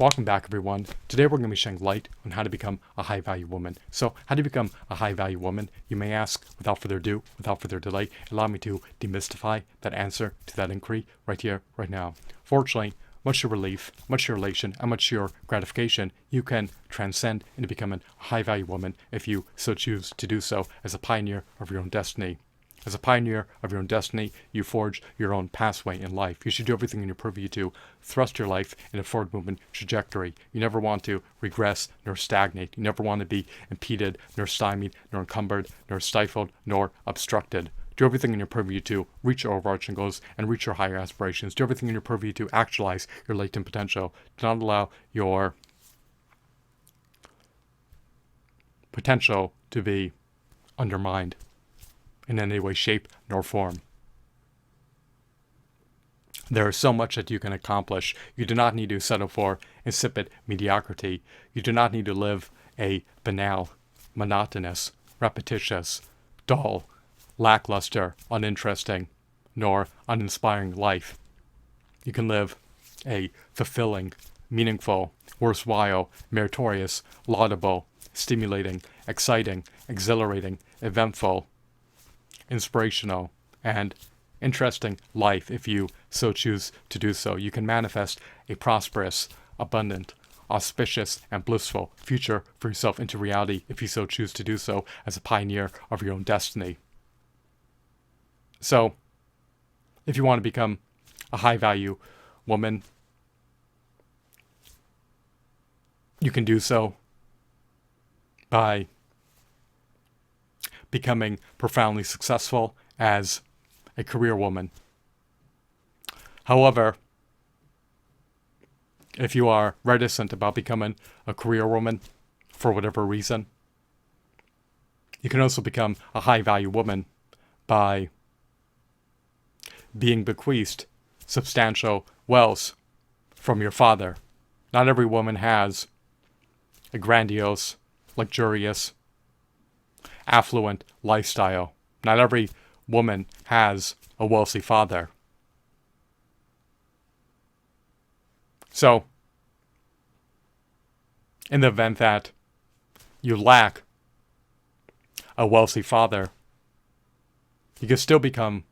Welcome back, everyone. Today we're going to be shedding light on how to become a high-value woman. So, how do you become a high-value woman? You may ask. Without further ado, without further delay, allow me to demystify that answer to that inquiry right here, right now. Fortunately, much to your relief, much to your elation, and much to your gratification, you can transcend into becoming a high-value woman if you so choose to do so as a pioneer of your own destiny. As a pioneer of your own destiny, you forge your own pathway in life. You should do everything in your purview to thrust your life in a forward movement trajectory. You never want to regress nor stagnate. You never want to be impeded, nor stymied, nor encumbered, nor stifled, nor obstructed. Do everything in your purview to reach your overarching goals and reach your higher aspirations. Do everything in your purview to actualize your latent potential. Do not allow your potential to be undermined in any way, shape, nor form. There is so much that you can accomplish. You do not need to settle for insipid mediocrity. You do not need to live a banal, monotonous, repetitious, dull, lackluster, uninteresting, nor uninspiring life. You can live a fulfilling, meaningful, worthwhile, meritorious, laudable, stimulating, exciting, exhilarating, eventful, inspirational, and interesting life if you so choose to do so. You can manifest a prosperous, abundant, auspicious, and blissful future for yourself into reality if you so choose to do so as a pioneer of your own destiny. So, if you want to become a high-value woman, you can do so by becoming profoundly successful as a career woman. However, if you are reticent about becoming a career woman for whatever reason, you can also become a high-value woman by being bequeathed substantial wealth from your father. Not every woman has a grandiose, luxurious, affluent lifestyle. Not every woman has a wealthy father. So, in the event that you lack a wealthy father, you can still become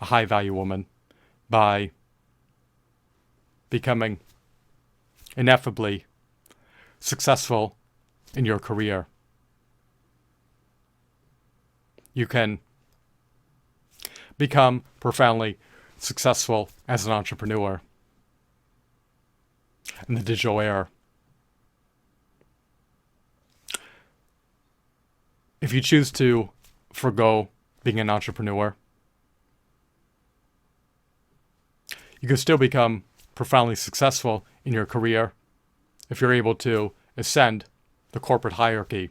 a high-value woman by becoming ineffably successful in your career. You can become profoundly successful as an entrepreneur in the digital era. If you choose to forgo being an entrepreneur, you can still become profoundly successful in your career if you're able to ascend the corporate hierarchy.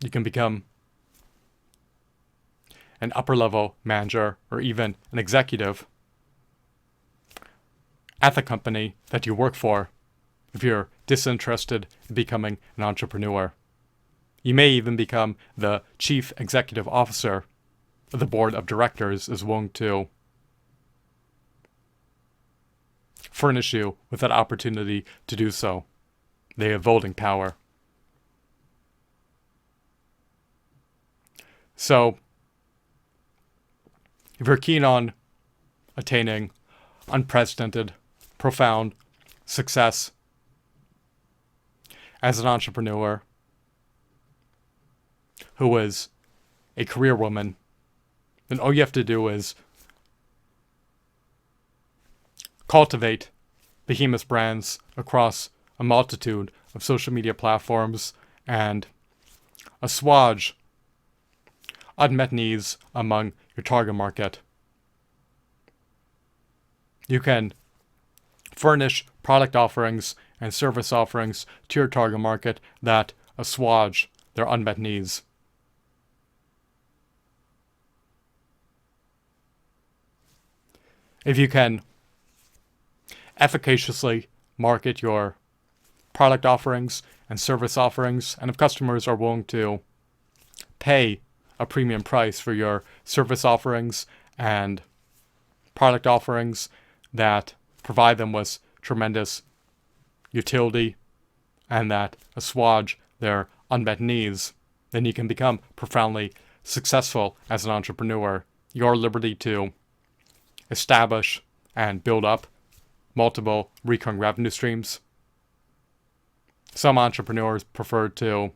You can become an upper-level manager or even an executive at the company that you work for if you're disinterested in becoming an entrepreneur. You may even become the chief executive officer of the board of directors is willing to furnish you with that opportunity to do so. They have voting power. So, if you're keen on attaining unprecedented, profound success as an entrepreneur who is a career woman, then all you have to do is cultivate behemoth brands across a multitude of social media platforms and assuage unmet needs among your target market. You can furnish product offerings and service offerings to your target market that assuage their unmet needs. If you can efficaciously market your product offerings and service offerings, and if customers are willing to pay a premium price for your service offerings and product offerings that provide them with tremendous utility and that assuage their unmet needs, then you can become profoundly successful as an entrepreneur. Your liberty to establish and build up multiple recurring revenue streams. Some entrepreneurs prefer to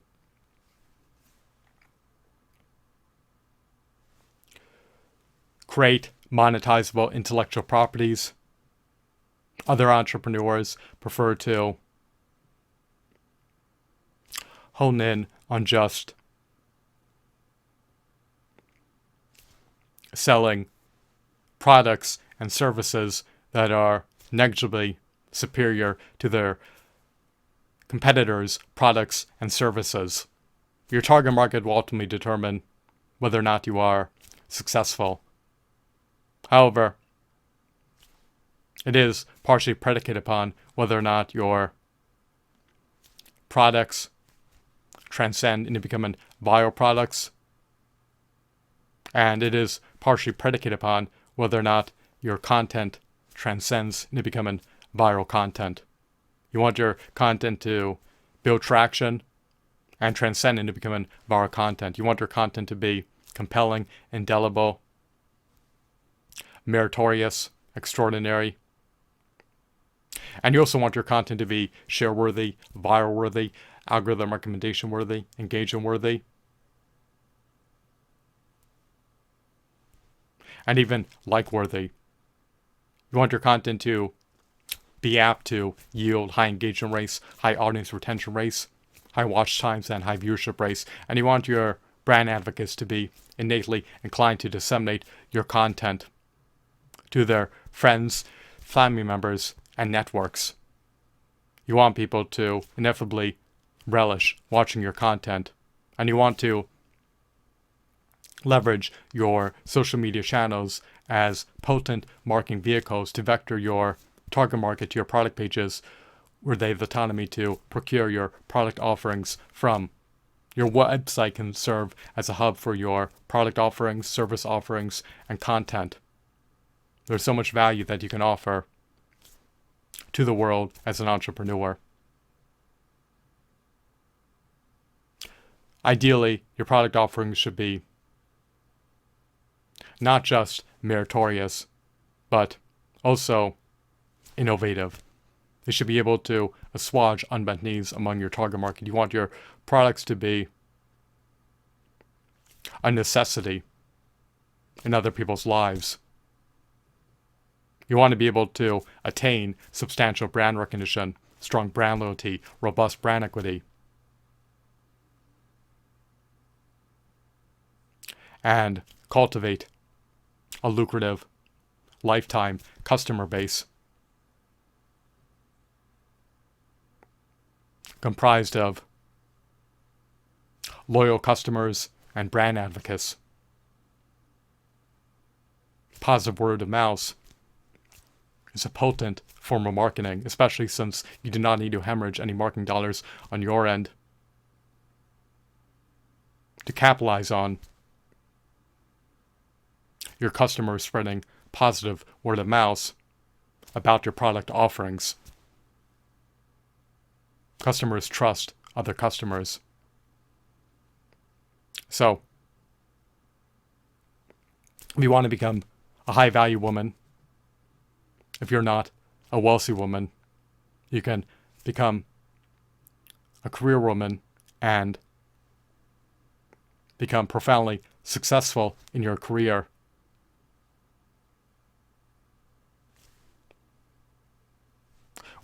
create monetizable intellectual properties. Other entrepreneurs prefer to hone in on just selling products and services that are negligibly superior to their competitors' products and services. Your target market will ultimately determine whether or not you are successful. However, it is partially predicated upon whether or not your products transcend into becoming viral products, and it is partially predicated upon whether or not your content transcends into becoming viral content. You want your content to build traction and transcend into becoming viral content. You want your content to be compelling, indelible, meritorious, extraordinary. And you also want your content to be share-worthy, viral-worthy, algorithm recommendation-worthy, engagement-worthy, and even like-worthy. You want your content to be apt to yield high engagement rates, high audience retention rates, high watch times, and high viewership rates. And you want your brand advocates to be innately inclined to disseminate your content to their friends, family members, and networks. You want people to ineffably relish watching your content, and you want to leverage your social media channels as potent marketing vehicles to vector your target market to your product pages where they have the autonomy to procure your product offerings from. Your website can serve as a hub for your product offerings, service offerings, and content. There's so much value that you can offer to the world as an entrepreneur. Ideally, your product offerings should be not just meritorious, but also innovative. They should be able to assuage unmet needs among your target market. You want your products to be a necessity in other people's lives. You want to be able to attain substantial brand recognition, strong brand loyalty, robust brand equity, and cultivate a lucrative lifetime customer base comprised of loyal customers and brand advocates. Positive word of mouth is a potent form of marketing, especially since you do not need to hemorrhage any marketing dollars on your end to capitalize on your customers spreading positive word of mouth about your product offerings. Customers trust other customers. So, if you want to become a high-value woman, if you're not a wealthy woman, you can become a career woman and become profoundly successful in your career.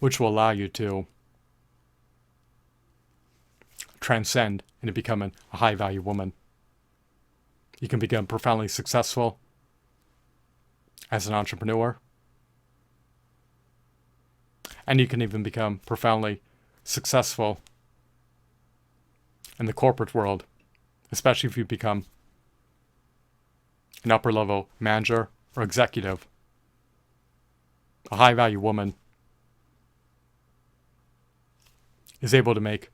Which will allow you to transcend into becoming a high-value woman. You can become profoundly successful as an entrepreneur. And you can even become profoundly successful in the corporate world, especially if you become an upper-level manager or executive. A high-value woman is able to make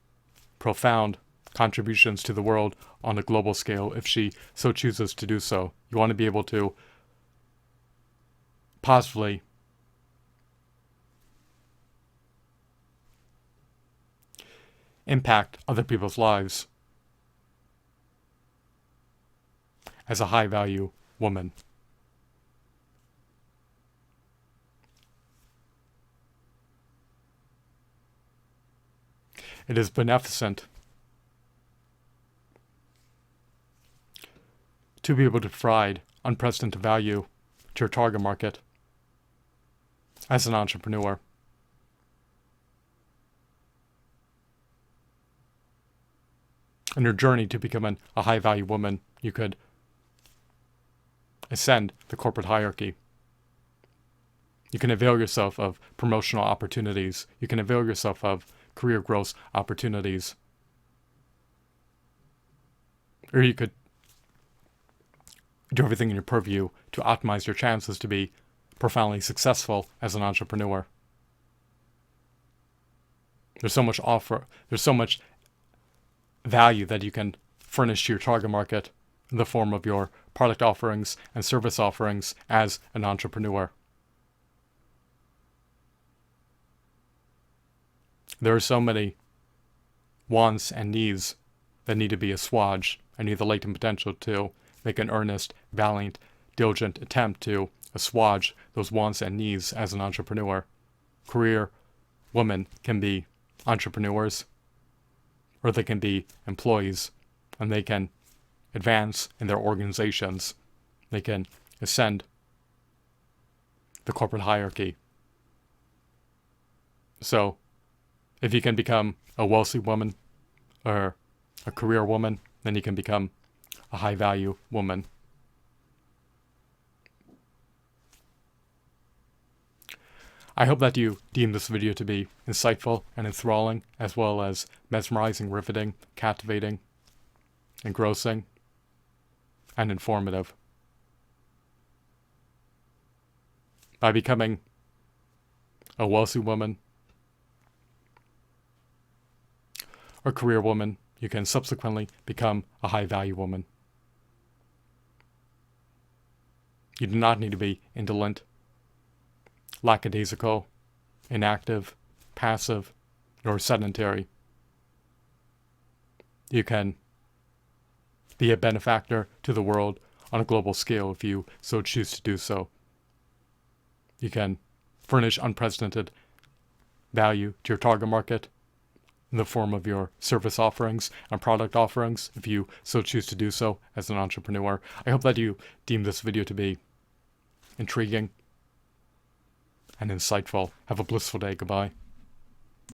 profound contributions to the world on a global scale if she so chooses to do so. You want to be able to positively impact other people's lives as a high-value woman. It is beneficent to be able to provide unprecedented value to your target market as an entrepreneur. On your journey to becoming a high-value woman, you could ascend the corporate hierarchy. You can avail yourself of promotional opportunities. You can avail yourself of career growth opportunities. Or you could do everything in your purview to optimize your chances to be profoundly successful as an entrepreneur. There's so much value that you can furnish to your target market in the form of your product offerings and service offerings as an entrepreneur. There are so many wants and needs that need to be assuaged. I need the latent potential to make an earnest, valiant, diligent attempt to assuage those wants and needs as an entrepreneur. Career women can be entrepreneurs, or they can be employees, and they can advance in their organizations. They can ascend the corporate hierarchy. So, if you can become a wealthy woman or a career woman, then you can become a high-value woman. I hope that you deem this video to be insightful and enthralling, as well as mesmerizing, riveting, captivating, engrossing, and informative. By becoming a wealthy woman or career woman, you can subsequently become a high-value woman. You do not need to be indolent, lackadaisical, inactive, passive, nor sedentary. You can be a benefactor to the world on a global scale if you so choose to do so. You can furnish unprecedented value to your target market in the form of your service offerings and product offerings if you so choose to do so as an entrepreneur. I hope that you deem this video to be intriguing and insightful. Have a blissful day. Goodbye.